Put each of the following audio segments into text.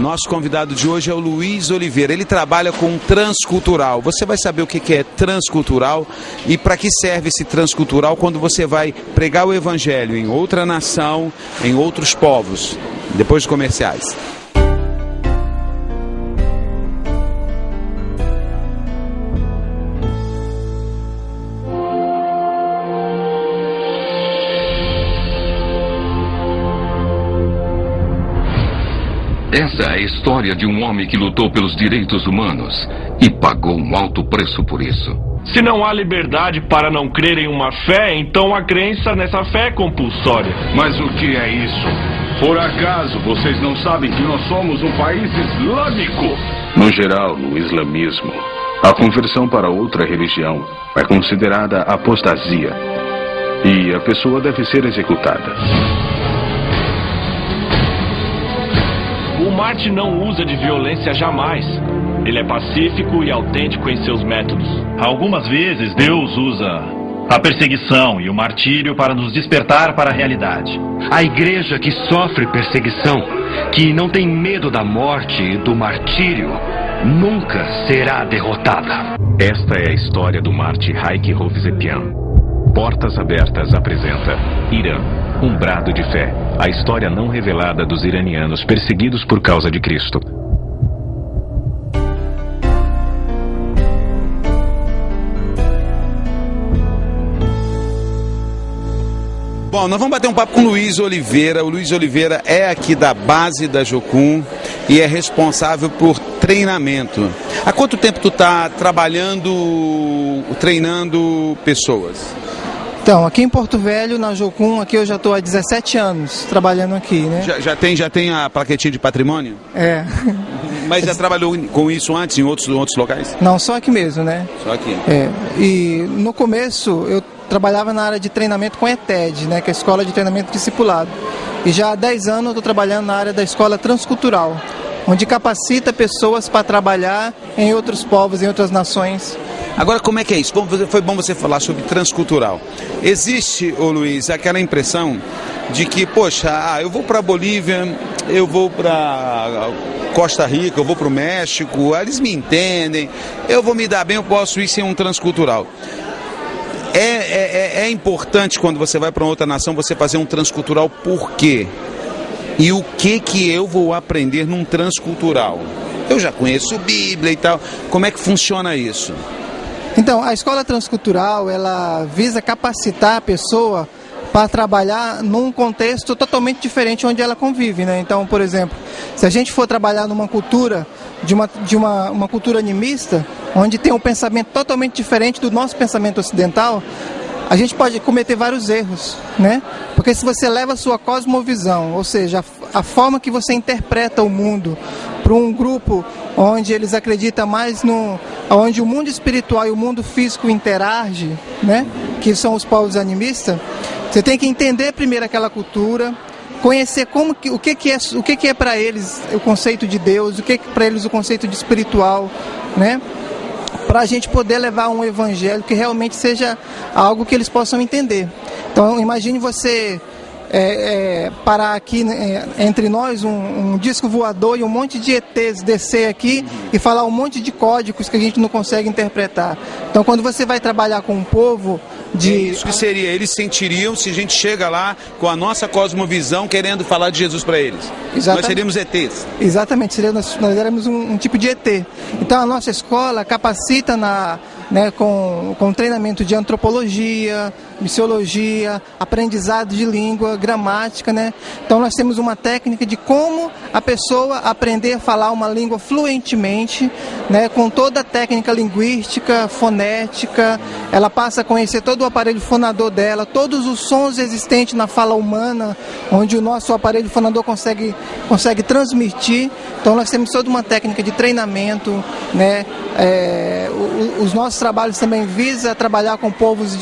Nosso convidado de hoje é o Luiz Oliveira. Ele trabalha com transcultural. Você vai saber o que é transcultural e para que serve esse transcultural quando você vai pregar o evangelho em outra nação, em outros povos. Depois dos comerciais. Essa é a história de um homem que lutou pelos direitos humanos e pagou um alto preço por isso. Se não há liberdade para não crer em uma fé, então a crença nessa fé é compulsória. Mas o que é isso? Por acaso vocês não sabem que nós somos um país islâmico? No geral, no islamismo, a conversão para outra religião é considerada apostasia e a pessoa deve ser executada. O Marte não usa de violência jamais. Ele é pacífico e autêntico em seus métodos. Algumas vezes Deus usa a perseguição e o martírio para nos despertar para a realidade. A igreja que sofre perseguição, que não tem medo da morte e do martírio, nunca será derrotada. Esta é a história do Marte Haik Hovsepian. Portas Abertas apresenta Irã, um brado de fé. A história não revelada dos iranianos perseguidos por causa de Cristo. Bom, nós vamos bater um papo com o Luiz Oliveira. O Luiz Oliveira é aqui da base da Jocum e é responsável por treinamento. Há quanto tempo tu está trabalhando, treinando pessoas? Então, aqui em Porto Velho, na Jocum, aqui eu já estou há 17 anos trabalhando aqui, né? Já tem a plaquetinha de patrimônio? É. Mas já trabalhou com isso antes em outros locais? Não, só aqui mesmo, né? Só aqui. É. E no começo eu trabalhava na área de treinamento com a ETED, né? Que é a Escola de Treinamento Discipulado. E já há 10 anos eu estou trabalhando na área da Escola Transcultural, onde capacita pessoas para trabalhar em outros povos, em outras nações. Agora, como é que é isso? Foi bom você falar sobre transcultural. Existe, ô Luiz, aquela impressão de que, poxa, eu vou para a Bolívia, eu vou para Costa Rica, eu vou para o México, eles me entendem, eu vou me dar bem, eu posso ir sem um transcultural. É importante quando você vai para outra nação você fazer um transcultural, por quê? E o que eu vou aprender num transcultural? Eu já conheço Bíblia e tal, como é que funciona isso? Então, a escola transcultural, ela visa capacitar a pessoa para trabalhar num contexto totalmente diferente onde ela convive, né? Então, por exemplo, se a gente for trabalhar numa cultura, uma cultura animista, onde tem um pensamento totalmente diferente do nosso pensamento ocidental, a gente pode cometer vários erros, né? Porque se você leva a sua cosmovisão, ou seja, a forma que você interpreta o mundo para um grupo onde eles acreditam mais onde o mundo espiritual e o mundo físico interagem, né? Que são os povos animistas, você tem que entender primeiro aquela cultura, conhecer o que é para eles o conceito de Deus, o que é para eles o conceito de espiritual, né? Para a gente poder levar um evangelho que realmente seja algo que eles possam entender. Então, imagine você parar aqui entre nós um disco voador e um monte de ETs descer aqui e falar um monte de códigos que a gente não consegue interpretar. Então, quando você vai trabalhar com um povo isso que seria, eles sentiriam se a gente chega lá com a nossa cosmovisão querendo falar de Jesus para eles. Exatamente. Nós seríamos ETs. Exatamente, nós éramos um tipo de ET. Então a nossa escola capacita com treinamento de antropologia, missiologia, aprendizado de língua, gramática, né? Então nós temos uma técnica de como a pessoa aprender a falar uma língua fluentemente, né? Com toda a técnica linguística, fonética, ela passa a conhecer todo o aparelho fonador dela, todos os sons existentes na fala humana, onde o nosso aparelho fonador consegue transmitir. Então nós temos toda uma técnica de treinamento, né? Os nossos trabalhos também visam trabalhar com povos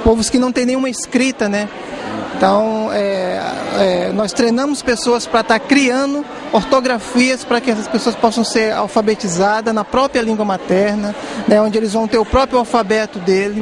povos que não têm nenhuma escrita, né? Então, nós treinamos pessoas para estar criando ortografias para que essas pessoas possam ser alfabetizadas na própria língua materna, né, onde eles vão ter o próprio alfabeto dele.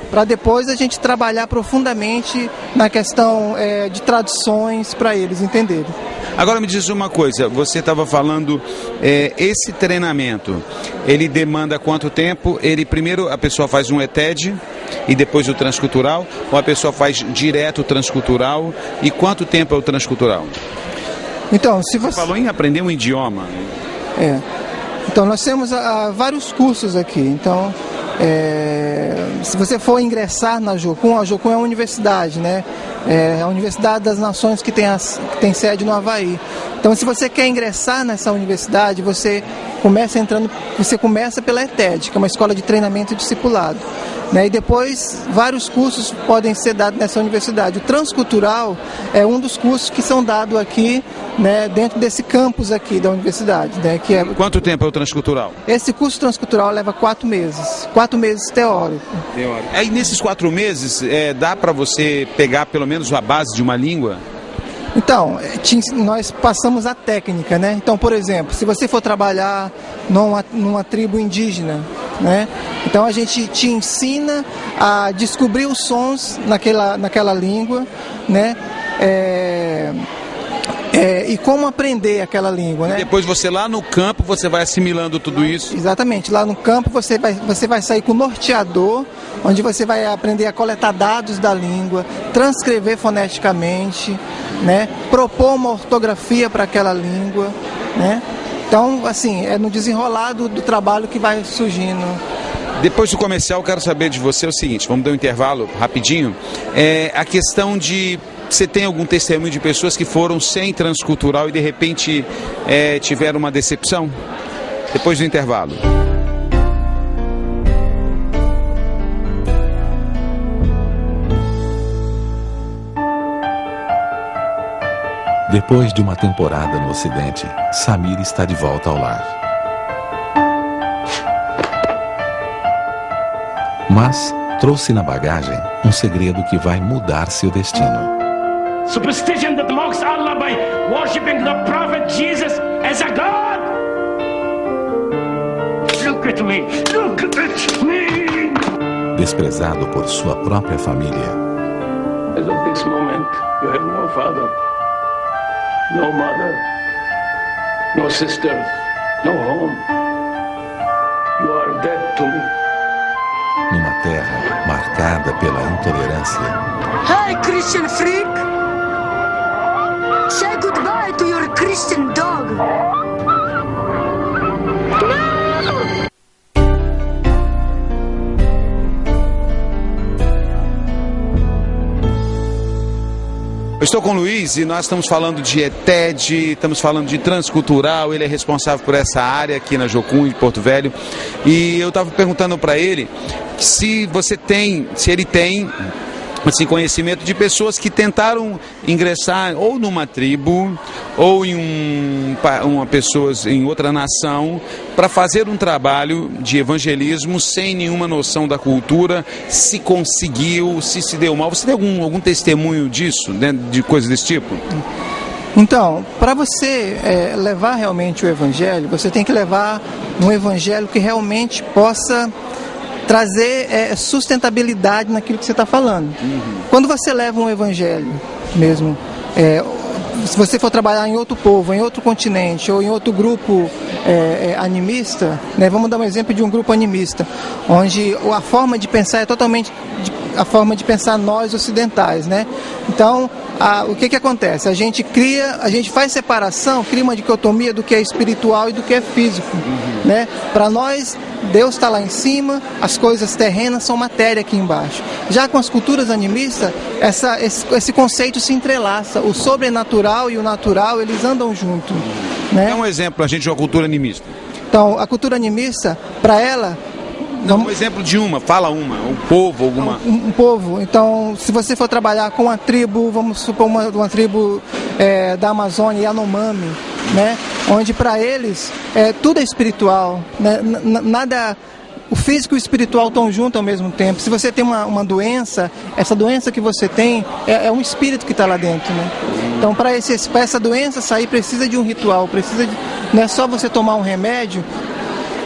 Para depois a gente trabalhar profundamente na questão de traduções para eles entenderem. Agora me diz uma coisa, você estava falando, esse treinamento, ele demanda quanto tempo? Primeiro a pessoa faz um ETED e depois o transcultural, ou a pessoa faz direto o transcultural, e quanto tempo é o transcultural? Então, se você falou em aprender um idioma. Então nós temos vários cursos aqui, então se você for ingressar na Jocum, a Jocum é uma universidade, né? É a Universidade das Nações que tem sede no Havaí. Então, se você quer ingressar nessa universidade, você começa pela ETED, que é uma escola de treinamento e discipulado, né? E depois vários cursos podem ser dados nessa universidade. O transcultural é um dos cursos que são dados aqui, né, dentro desse campus aqui da universidade, né, que é... Quanto tempo é o transcultural? Esse curso transcultural leva 4 meses. 4 meses teórico. Aí nesses 4 meses dá para você pegar pelo menos a base de uma língua? Então, nós passamos a técnica, né? Então, por exemplo, se você for trabalhar numa tribo indígena, né? Então a gente te ensina a descobrir os sons naquela língua, né? E como aprender aquela língua, né? E depois você lá no campo, você vai assimilando tudo isso? Exatamente, lá no campo você vai sair com o norteador, onde você vai aprender a coletar dados da língua, transcrever foneticamente, né? Propor uma ortografia para aquela língua, né? Então, assim, é no desenrolar do trabalho que vai surgindo. Depois do comercial, eu quero saber de você o seguinte, vamos dar um intervalo rapidinho, a questão de... Você tem algum testemunho de pessoas que foram sem transcultural e de repente tiveram uma decepção? Depois do intervalo. Depois de uma temporada no Ocidente, Samir está de volta ao lar. Mas trouxe na bagagem um segredo que vai mudar seu destino. Superstition that mocks Allah by worshipping the Prophet Jesus as a God. Look at me. Look at me. Desprezado por sua própria família. As of this moment, you have no father, no mother, no sisters, no home. You are dead to me. Numa terra marcada pela intolerância. Hey, Christian freak! Say goodbye to your Christian dog. Eu estou com o Luiz e nós estamos falando de ETED, estamos falando de transcultural, ele é responsável por essa área aqui na Jocum de Porto Velho. E eu estava perguntando para ele se ele tem assim, conhecimento de pessoas que tentaram ingressar ou numa tribo ou em pessoas em outra nação para fazer um trabalho de evangelismo sem nenhuma noção da cultura, se conseguiu, se deu mal. Você tem algum testemunho disso, né, de coisas desse tipo? Então, para você levar realmente o evangelho, você tem que levar um evangelho que realmente possa trazer sustentabilidade naquilo que você está falando. Quando você leva um evangelho mesmo, se você for trabalhar em outro povo, em outro continente ou em outro grupo animista, né, vamos dar um exemplo de um grupo animista, onde a forma de pensar é totalmente a forma de pensar nós ocidentais, né? Então, o que acontece? A gente faz separação, cria uma dicotomia do que é espiritual e do que é físico, né? Para nós, Deus está lá em cima, as coisas terrenas são matéria aqui embaixo. Já com as culturas animistas, esse conceito se entrelaça, o sobrenatural e o natural, eles andam juntos, né? É um exemplo para a gente de uma cultura animista. Então, a cultura animista, para ela... Um exemplo de um povo, alguma... Um povo. Então, se você for trabalhar com uma tribo, vamos supor uma tribo da Amazônia, Yanomami, né? Onde para eles tudo é espiritual, né? o físico e o espiritual estão juntos ao mesmo tempo. Se você tem uma doença, essa doença que você tem é um espírito que está lá dentro, né? Então, para essa doença sair, precisa de um ritual, não é só você tomar um remédio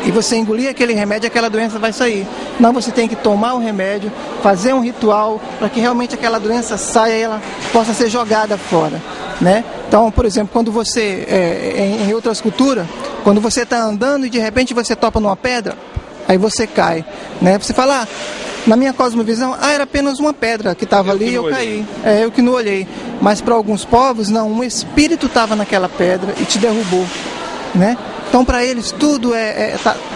e você engolir aquele remédio, aquela doença vai sair. Não, você tem que tomar o remédio, fazer um ritual para que realmente aquela doença saia e ela possa ser jogada fora, né? Então, por exemplo, quando você, em outras culturas, quando você está andando e de repente você topa numa pedra, aí você cai, né? Você fala, na minha cosmovisão, era apenas uma pedra que estava ali e eu caí. Eu que não olhei. Mas para alguns povos, não, um espírito estava naquela pedra e te derrubou, né? Então, para eles, tudo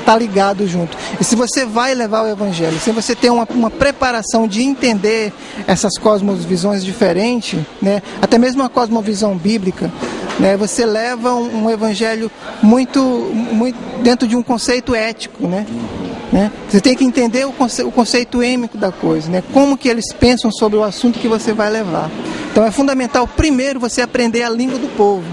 tá ligado junto. E se você vai levar o Evangelho, se você tem uma preparação de entender essas cosmovisões diferentes, né, até mesmo a cosmovisão bíblica, né, você leva um Evangelho muito dentro de um conceito ético, né? Você tem que entender o conceito êmico da coisa, né? Como que eles pensam sobre o assunto que você vai levar. Então é fundamental, primeiro, você aprender a língua do povo.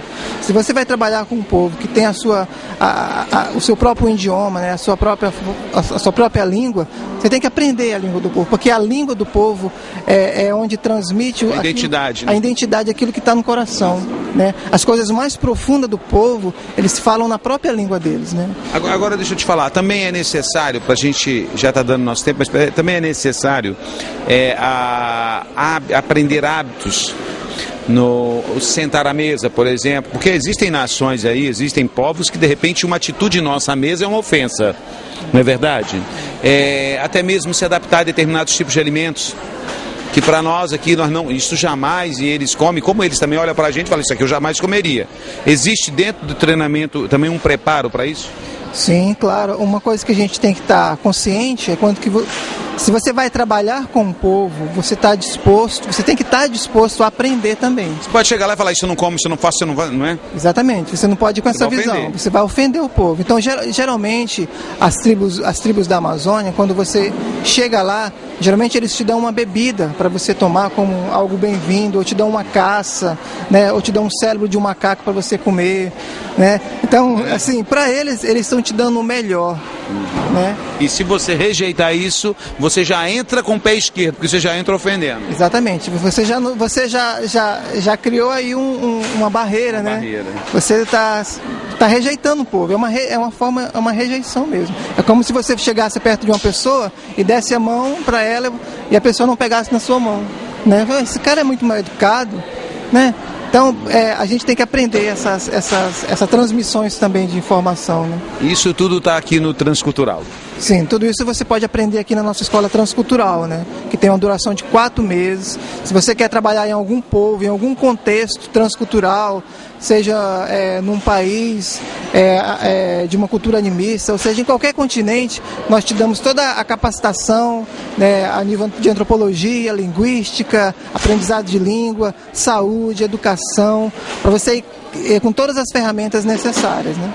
Se você vai trabalhar com um povo que tem o seu próprio idioma, né? a sua própria língua, você tem que aprender a língua do povo, porque a língua do povo é onde transmite a identidade, a identidade, aquilo que está no coração, né? As coisas mais profundas do povo, eles falam na própria língua deles, né? Agora deixa eu te falar, também é necessário, para a gente, já está dando nosso tempo, mas também é necessário aprender hábitos no sentar à mesa, por exemplo, porque existem nações aí, existem povos que de repente uma atitude nossa à mesa é uma ofensa, não é verdade? Até mesmo se adaptar a determinados tipos de alimentos, que para nós aqui, isso jamais, e eles comem, como eles também olham para a gente e falam, isso aqui eu jamais comeria. Existe dentro do treinamento também um preparo para isso? Sim, claro. Uma coisa que a gente tem que estar consciente é se você vai trabalhar com o povo, você tem que estar disposto a aprender também. Você pode chegar lá e falar, isso eu não como, isso eu não faço, isso eu não vai, não é? Exatamente, você não pode ir com essa visão, você vai ofender o povo. Então, geralmente, as tribos da Amazônia, quando você chega lá, geralmente eles te dão uma bebida para você tomar como algo bem-vindo, ou te dão uma caça, né? Ou te dão um cérebro de um macaco para você comer, né? Então, assim, para eles estão te dando o melhor, né? E se você rejeitar isso, você já entra com o pé esquerdo, porque você já entra ofendendo. Exatamente, você já criou aí uma barreira, né? Você está rejeitando o povo, é uma rejeição mesmo. É como se você chegasse perto de uma pessoa e desse a mão para ela e a pessoa não pegasse na sua mão, né? Esse cara é muito mal educado, né? Então, a gente tem que aprender essas transmissões também de informação, né? Isso tudo está aqui no Transcultural? Sim, tudo isso você pode aprender aqui na nossa escola transcultural, né? Que tem uma duração de 4 meses. Se você quer trabalhar em algum povo, em algum contexto transcultural, seja num país de uma cultura animista, ou seja, em qualquer continente, nós te damos toda a capacitação, né, a nível de antropologia, linguística, aprendizado de língua, saúde, educação, para você ir com todas as ferramentas necessárias, né?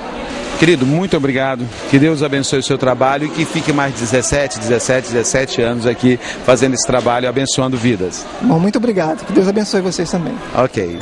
Querido, muito obrigado, que Deus abençoe o seu trabalho e que fique mais 17 anos aqui fazendo esse trabalho, abençoando vidas. Bom, muito obrigado, que Deus abençoe vocês também. Ok.